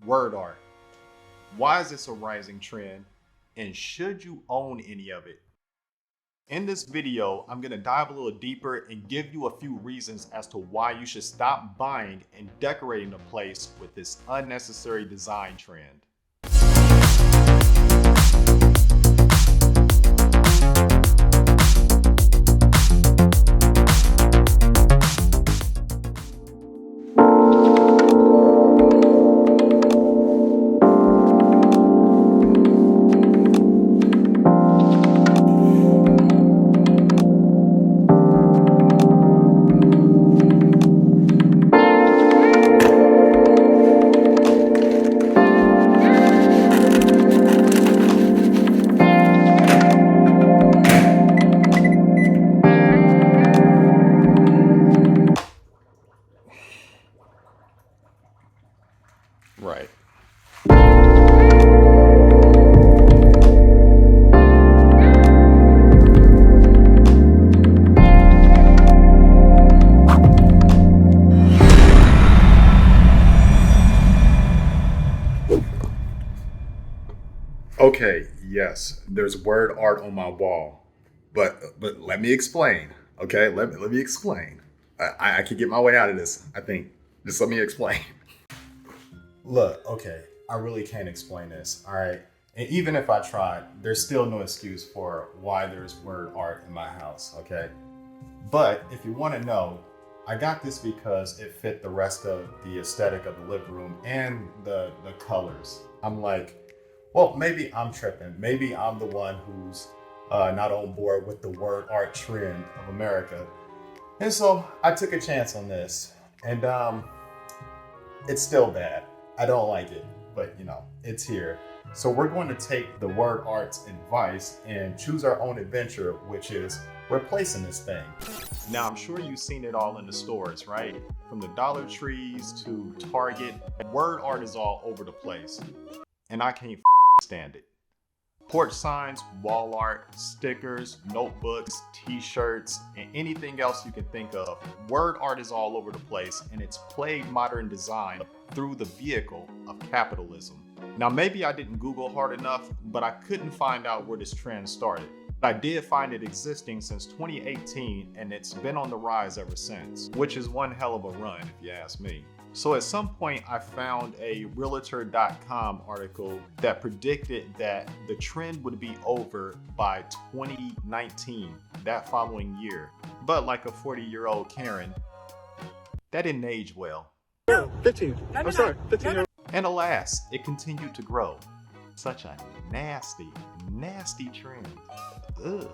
word art. Why is this a rising trend? And should you own any of it? In this video, I'm going to dive a little deeper and give you a few reasons as to why you should stop buying and decorating a place with this unnecessary design trend. Right. Okay, yes, there's word art on my wall, but let me explain. Okay, let me explain. I can get my way out of this. I think. Just let me explain. Look, okay, I really can't explain this. All right, and even if I tried, there's still no excuse for why there's word art in my house. Okay, but if you want to know, I got this because it fit the rest of the aesthetic of the living room and the colors. I'm like, well, maybe I'm tripping. Maybe I'm the one who's not on board with the word art trend of America. And so I took a chance on this, and it's still bad. I don't like it, but you know, it's here. So we're going to take the word art's advice and choose our own adventure, which is replacing this thing. Now, I'm sure you've seen it all in the stores, right? From the Dollar Trees to Target, word art is all over the place. And I can't stand it. Porch signs, wall art, stickers, notebooks, t-shirts, and anything else you can think of. Word art is all over the place, and it's played modern design through the vehicle of capitalism. Now, maybe I didn't Google hard enough, but I couldn't find out where this trend started. I did find it existing since 2018, and it's been on the rise ever since, which is one hell of a run if you ask me. So at some point I found a Realtor.com article that predicted that the trend would be over by 2019, that following year. But like a 40-year-old Karen, that didn't age well. 15. I'm sorry, 15. And alas, it continued to grow. Such a nasty, nasty trend. Ugh.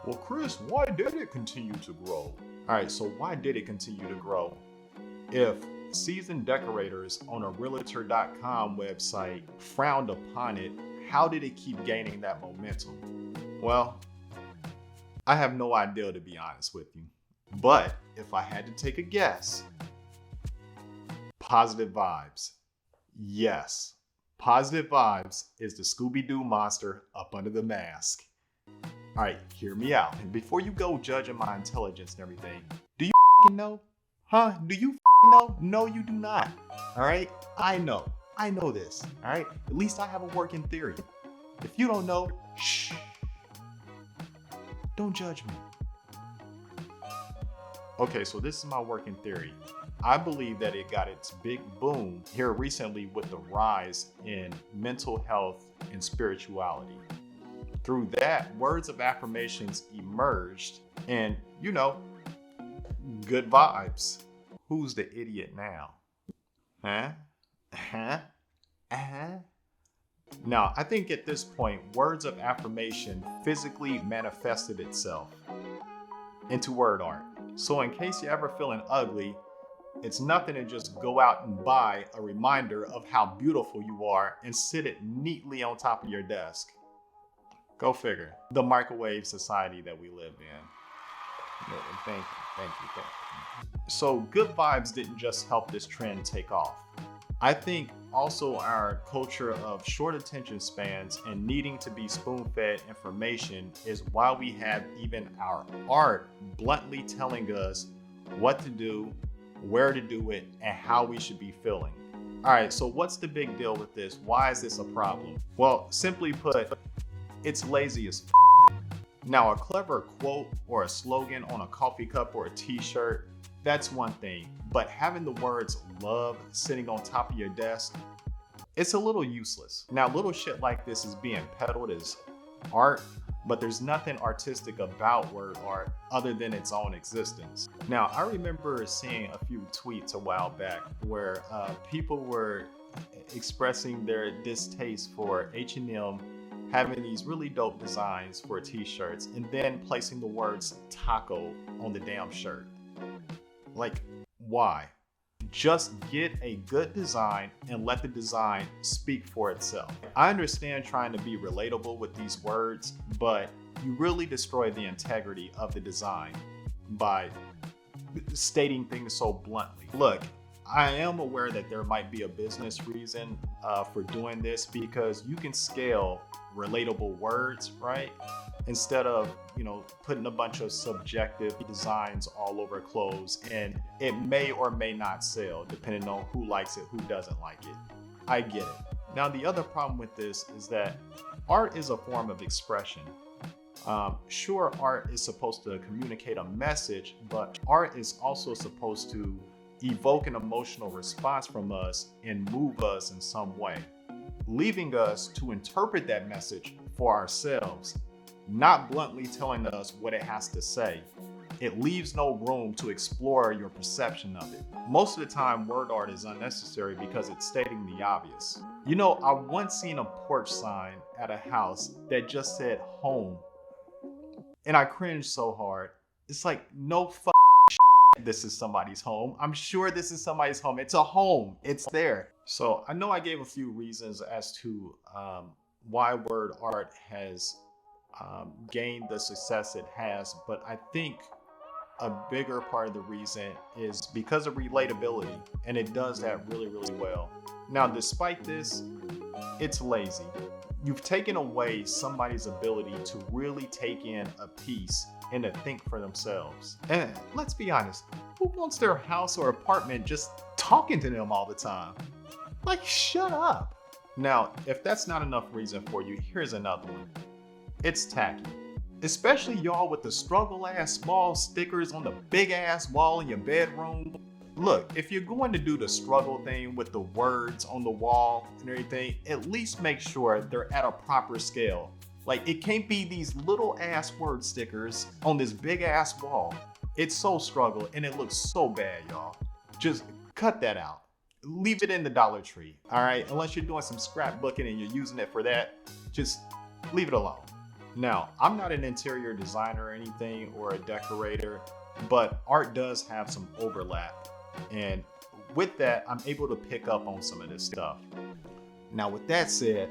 Well, Chris, why did it continue to grow? All right, so why did it continue to grow? If seasoned decorators on a Realtor.com website frowned upon it, how did it keep gaining that momentum? Well, I have no idea, to be honest with you. But if I had to take a guess, positive vibes. Yes, positive vibes is the Scooby-Doo monster up under the mask. All right, hear me out. And before you go judging my intelligence and everything, do you know? Huh? Do you know? No, you do not. All right? I know this. All right? At least I have a working theory. If you don't know, shh. Don't judge me. Okay, so this is my working theory. I believe that it got its big boom here recently with the rise in mental health and spirituality. Through that, words of affirmations emerged and, you know, good vibes. Who's the idiot now? Now, I think at this point, words of affirmation physically manifested itself into word art. So in case you're ever feeling ugly, it's nothing to just go out and buy a reminder of how beautiful you are and sit it neatly on top of your desk. Go figure. The microwave society that we live in. Thank you. So good vibes didn't just help this trend take off. I think also our culture of short attention spans and needing to be spoon-fed information is why we have even our art bluntly telling us what to do, where to do it, and how we should be feeling. All right, so what's the big deal with this? Why is this a problem? Well, simply put, it's lazy as f. Now, a clever quote or a slogan on a coffee cup or a t-shirt, that's one thing. But having the words love sitting on top of your desk, it's a little useless. Now, little shit like this is being peddled as art, but there's nothing artistic about word art other than its own existence. Now, I remember seeing a few tweets a while back where people were expressing their distaste for H&M having these really dope designs for t-shirts and then placing the words taco on the damn shirt. Like, why? Just get a good design and let the design speak for itself. I understand trying to be relatable with these words, but you really destroy the integrity of the design by stating things so bluntly. Look, I am aware that there might be a business reason for doing this because you can scale relatable words, right? Instead of, putting a bunch of subjective designs all over clothes, and it may or may not sell depending on who likes it, who doesn't like it. I get it. Now, the other problem with this is that art is a form of expression. Sure, art is supposed to communicate a message, but art is also supposed to evoke an emotional response from us and move us in some way, leaving us to interpret that message for ourselves, not bluntly telling us what it has to say. It leaves no room to explore your perception of it. Most of the time, word art is unnecessary because it's stating the obvious. I once seen a porch sign at a house that just said home, and I cringed so hard. It's like, no this is somebody's home. I'm sure this is somebody's home. It's a home. It's there. So I know I gave a few reasons as to why word art has gained the success it has, but I think a bigger part of the reason is because of relatability, and it does that really, really well. Now, despite this, it's lazy. You've taken away somebody's ability to really take in a piece and to think for themselves. And let's be honest, who wants their house or apartment just talking to them all the time? Like, shut up. Now, if that's not enough reason for you, here's another one. It's tacky. Especially y'all with the struggle ass small stickers on the big ass wall in your bedroom. Look, if you're going to do the struggle thing with the words on the wall and everything, at least make sure they're at a proper scale. Like, it can't be these little ass word stickers on this big ass wall. It's so struggle and it looks so bad, y'all. Just cut that out. Leave it in the Dollar Tree, all right? Unless you're doing some scrapbooking and you're using it for that, just leave it alone. Now, I'm not an interior designer or anything or a decorator, but art does have some overlap. And with that, I'm able to pick up on some of this stuff. Now, with that said,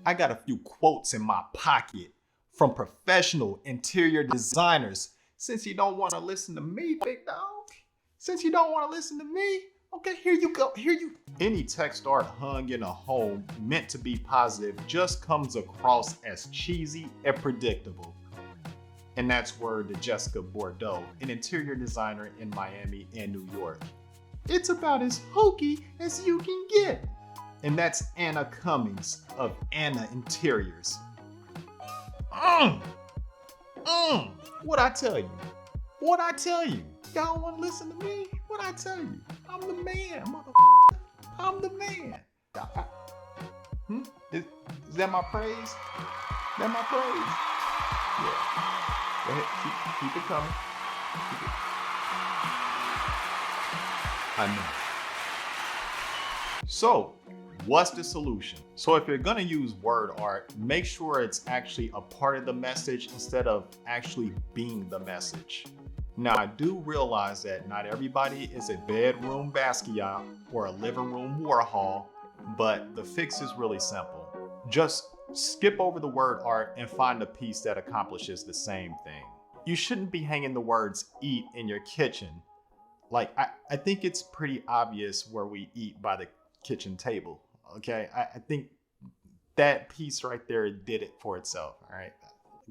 I got a few quotes in my pocket from professional interior designers. Since you don't want to listen to me, big dog, since you don't want to listen to me, okay, here you go. Any text art hung in a home meant to be positive just comes across as cheesy and predictable. And that's word to Jessica Bordeaux, an interior designer in Miami and New York. It's about as hokey as you can get. And that's Anna Cummings of Anna Interiors. What'd I tell you? Y'all don't want to listen to me? What'd I tell you? I'm the man, motherfucker. I'm the man. Is that my praise? Yeah. Go ahead. Keep it coming. I know. So, what's the solution? So if you're gonna use word art, make sure it's actually a part of the message instead of actually being the message. Now, I do realize that not everybody is a bedroom Basquiat or a living room Warhol, but the fix is really simple. Just skip over the word art and find a piece that accomplishes the same thing. You shouldn't be hanging the words eat in your kitchen. Like, I think it's pretty obvious where we eat by the kitchen table, okay? I think that piece right there did it for itself, all right?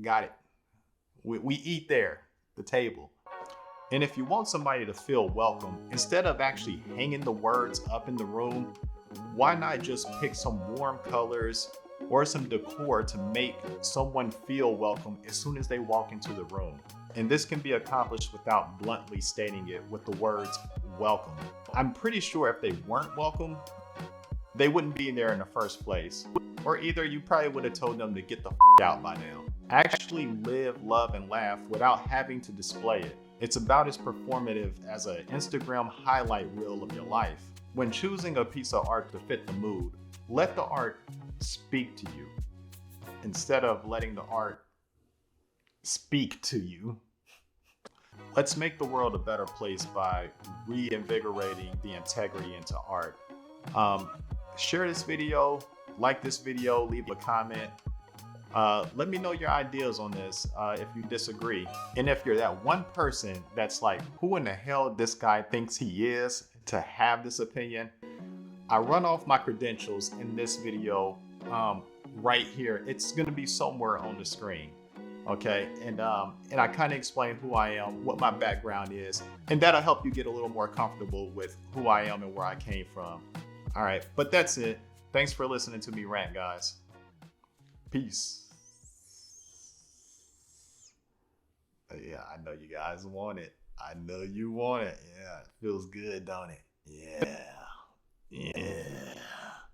Got it. We eat there, the table. And if you want somebody to feel welcome, instead of actually hanging the words up in the room, why not just pick some warm colors or some decor to make someone feel welcome as soon as they walk into the room? And this can be accomplished without bluntly stating it with the words welcome. I'm pretty sure if they weren't welcome, they wouldn't be there in the first place. Or either you probably would have told them to get the out by now. Actually live, love, and laugh without having to display it. It's about as performative as an Instagram highlight reel of your life. When choosing a piece of art to fit the mood, let the art speak to you instead of letting the art speak to you. Let's make the world a better place by reinvigorating the integrity into art. Share this video, like this video, leave a comment. Let me know your ideas on this if you disagree. And if you're that one person that's like, who in the hell this guy thinks he is to have this opinion, I run off my credentials in this video right here. It's gonna be somewhere on the screen. Okay, and I kind of explain who I am, what my background is, and that'll help you get a little more comfortable with who I am and where I came from. All right, but that's it. Thanks for listening to me rant, guys. Peace. Yeah, I know you guys want it. I know you want it. Yeah, it feels good, don't it? Yeah.